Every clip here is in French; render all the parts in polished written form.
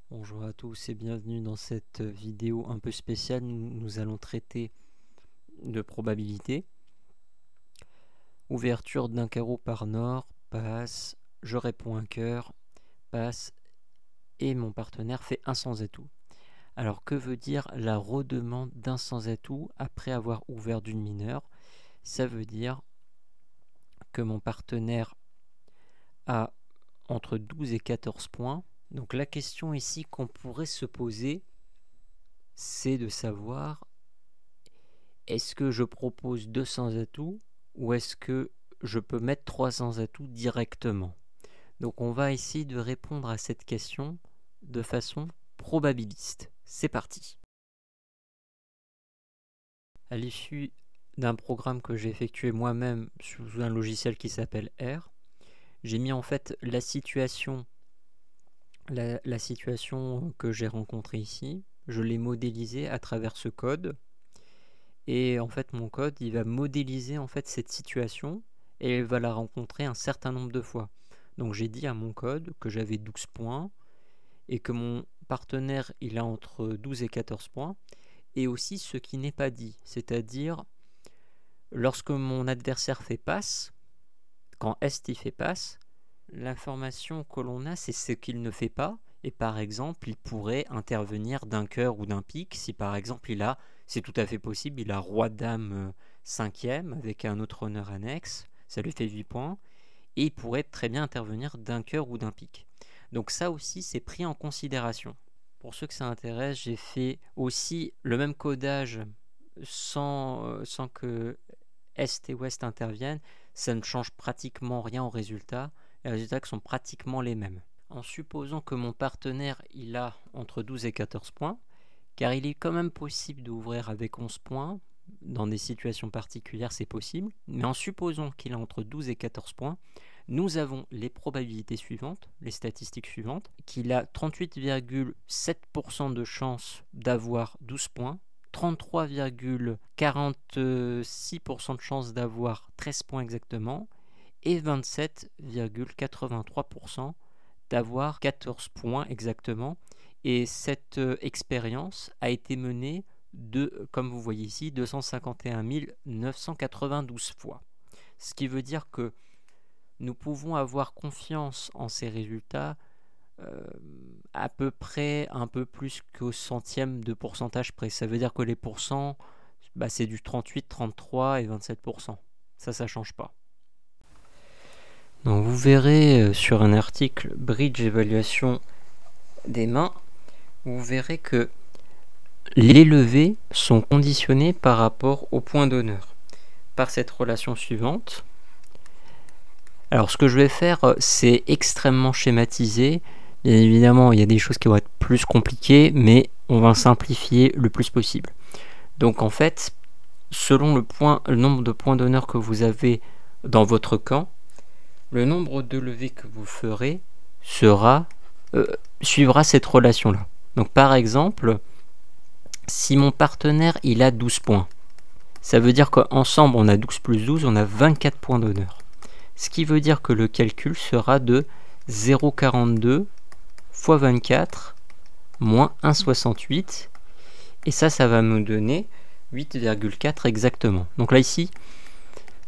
Bonjour à tous et bienvenue dans cette vidéo un peu spéciale. Nous allons traiter de probabilité. Ouverture d'un carreau par nord, passe, je réponds un cœur, passe, et mon partenaire fait un sans atout. Alors que veut dire la redemande d'un sans atout après avoir ouvert d'une mineure? Ça veut dire que mon partenaire a entre 12 et 14 points. Donc la question ici qu'on pourrait se poser, c'est de savoir est-ce que je propose 200 atouts ou est-ce que je peux mettre 300 atouts directement? Donc on va essayer de répondre à cette question de façon probabiliste. C'est parti. À l'issue d'un programme que j'ai effectué moi-même sous un logiciel qui s'appelle R, j'ai mis en fait la situation que j'ai rencontrée ici. Je l'ai modélisée à travers ce code. Et en fait, mon code, il va modéliser en fait cette situation et il va la rencontrer un certain nombre de fois. Donc j'ai dit à mon code que j'avais 12 points et que mon partenaire, il a entre 12 et 14 points. Et aussi ce qui n'est pas dit, c'est-à-dire lorsque mon adversaire fait passe, quand Est il fait passe, l'information que l'on a, c'est ce qu'il ne fait pas. Et par exemple, il pourrait intervenir d'un cœur ou d'un pique. Si par exemple il a, c'est tout à fait possible, il a roi dame 5e avec un autre honneur annexe, ça lui fait 8 points. Et il pourrait très bien intervenir d'un cœur ou d'un pique. Donc ça aussi, c'est pris en considération. Pour ceux que ça intéresse, j'ai fait aussi le même codage sans que Est et Ouest interviennent. Ça ne change pratiquement rien au résultat. Les résultats sont pratiquement les mêmes. En supposant que mon partenaire il a entre 12 et 14 points, car il est quand même possible d'ouvrir avec 11 points, dans des situations particulières c'est possible, mais en supposant qu'il a entre 12 et 14 points, nous avons les probabilités suivantes, les statistiques suivantes, qu'il a 38,7% de chance d'avoir 12 points, 33,46% de chance d'avoir 13 points exactement, et 27,83% d'avoir 14 points exactement. Et cette expérience a été menée comme vous voyez ici, 251 992 fois. Ce qui veut dire que nous pouvons avoir confiance en ces résultats à peu près un peu plus qu'au centième de pourcentage près. Ça veut dire que les pourcents, c'est du 38, 33 et 27%. Ça ne change pas. Donc vous verrez sur un article Bridge évaluation des mains, vous verrez que les levées sont conditionnées par rapport au point d'honneur par cette relation suivante. Alors ce que je vais faire, c'est extrêmement schématisé. Bien évidemment, il y a des choses qui vont être plus compliquées, mais on va simplifier le plus possible. Donc en fait, selon le nombre de points d'honneur que vous avez dans votre camp, le nombre de levées que vous ferez suivra cette relation-là. Donc par exemple, si mon partenaire il a 12 points, ça veut dire qu'ensemble on a 12 plus 12, on a 24 points d'honneur. Ce qui veut dire que le calcul sera de 0,42 fois 24 moins 1,68. Et ça va me donner 8,4 exactement. Donc là ici,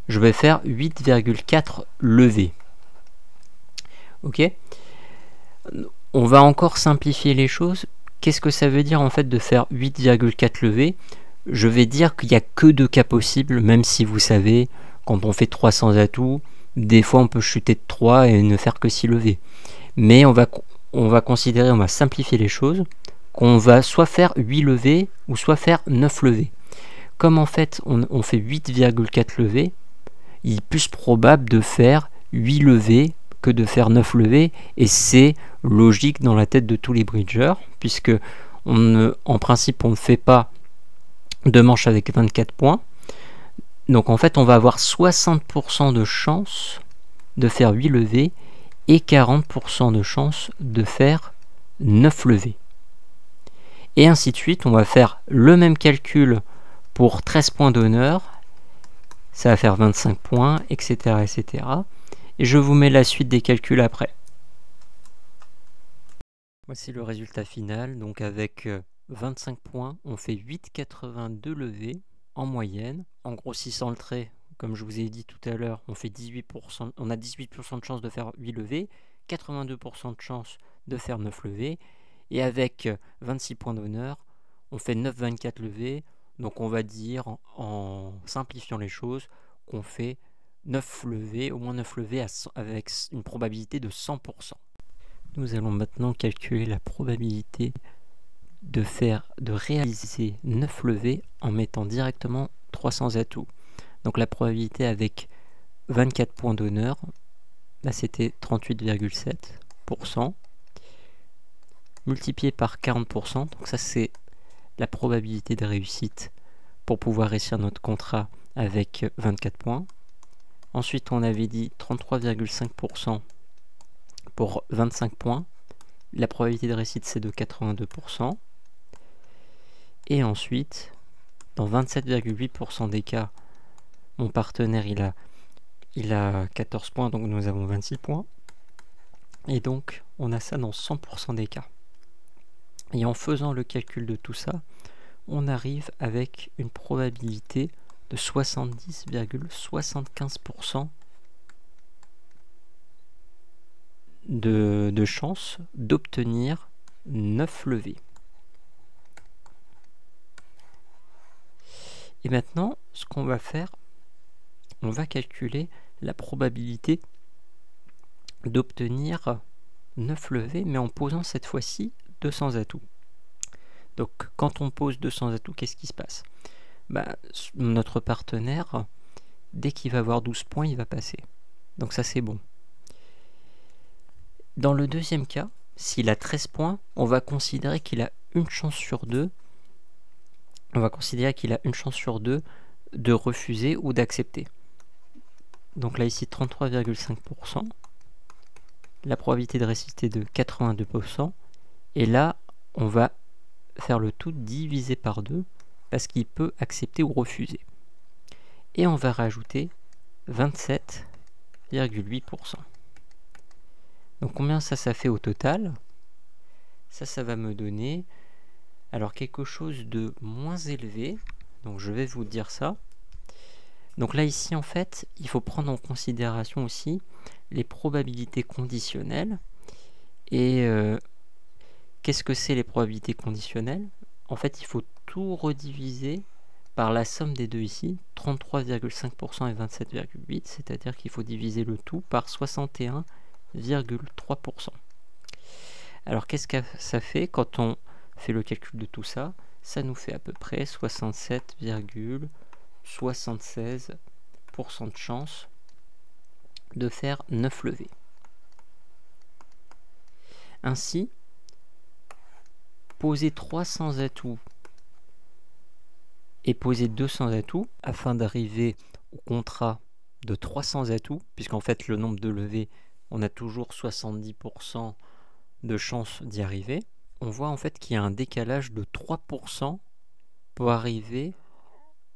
je vais faire 8,4 levées. Ok ? On va encore simplifier les choses. Qu'est-ce que ça veut dire en fait de faire 8,4 levées? Je vais dire qu'il n'y a que 2 cas possibles, même si vous savez, quand on fait 300 atouts, des fois on peut chuter de 3 et ne faire que 6 levées. Mais on va considérer, on va simplifier les choses, qu'on va soit faire 8 levées ou soit faire 9 levées. Comme en fait on fait 8,4 levées, il est plus probable de faire 8 levées que de faire 9 levées, et c'est logique dans la tête de tous les bridgers, puisque en principe on ne fait pas de manches avec 24 points. Donc en fait on va avoir 60% de chance de faire 8 levées et 40% de chance de faire 9 levées. Et ainsi de suite, on va faire le même calcul pour 13 points d'honneur, ça va faire 25 points, etc., etc. Et je vous mets la suite des calculs après. Voici le résultat final. Donc avec 25 points, on fait 8,82 levées en moyenne. En grossissant le trait, comme je vous ai dit tout à l'heure, on fait 18%, on a 18% de chance de faire 8 levées, 82% de chance de faire 9 levées, et avec 26 points d'honneur, on fait 9,24 levées. Donc on va dire, en simplifiant les choses, qu'on fait 9 levées, au moins 9 levées avec une probabilité de 100%. Nous allons maintenant calculer la probabilité de réaliser 9 levées en mettant directement 300 atouts. Donc la probabilité avec 24 points d'honneur, là c'était 38,7%, multiplié par 40%, donc ça c'est la probabilité de réussite pour pouvoir réussir notre contrat avec 24 points. Ensuite on avait dit 33,5% pour 25 points. La probabilité de réussite c'est de 82%. Et ensuite, dans 27,8% des cas, mon partenaire il a 14 points, donc nous avons 26 points. Et donc on a ça dans 100% des cas. Et en faisant le calcul de tout ça, on arrive avec une probabilité de 70,75% de chance d'obtenir 9 levées. Et maintenant, ce qu'on va faire, on va calculer la probabilité d'obtenir 9 levées, mais en posant cette fois-ci 200 atouts. Donc quand on pose 200 atouts, qu'est-ce qui se passe? Notre partenaire, dès qu'il va avoir 12 points, il va passer. Donc ça c'est bon. Dans le deuxième cas, s'il a 13 points, on va considérer qu'il a une chance sur deux. On va considérer qu'il a une chance sur deux de refuser ou d'accepter. Donc là ici 33,5%. La probabilité de réussite est de 82%. Et là, on va faire le tout divisé par 2 parce qu'il peut accepter ou refuser. Et on va rajouter 27,8%. Donc combien ça fait au total? Ça va me donner alors quelque chose de moins élevé. Donc je vais vous dire ça. Donc là ici en fait, il faut prendre en considération aussi les probabilités conditionnelles. Et qu'est-ce que c'est les probabilités conditionnelles? En fait, il faut tout rediviser par la somme des deux ici, 33,5% et 27,8%, c'est-à-dire qu'il faut diviser le tout par 61,3%. Alors qu'est-ce que ça fait quand on fait le calcul de tout ça? Ça nous fait à peu près 67,76% de chance de faire 9 levées. Ainsi, poser 300 atouts et poser 200 atouts afin d'arriver au contrat de 300 atouts, puisqu'en fait le nombre de levées, on a toujours 70% de chance d'y arriver. On voit en fait qu'il y a un décalage de 3% pour arriver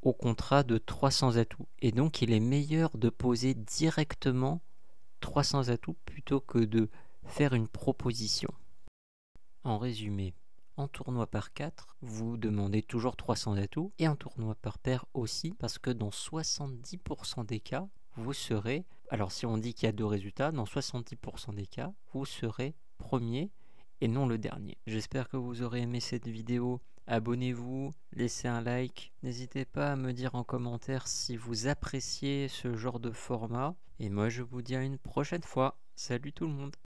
au contrat de 300 atouts. Et donc il est meilleur de poser directement 300 atouts plutôt que de faire une proposition. En résumé, en tournoi par 4, vous demandez toujours 300 atouts, et en tournoi par paire aussi, parce que dans 70% des cas, vous serez, alors si on dit qu'il y a deux résultats, dans 70% des cas, vous serez premier et non le dernier. J'espère que vous aurez aimé cette vidéo. Abonnez-vous, laissez un like, n'hésitez pas à me dire en commentaire si vous appréciez ce genre de format, et moi je vous dis à une prochaine fois. Salut tout le monde!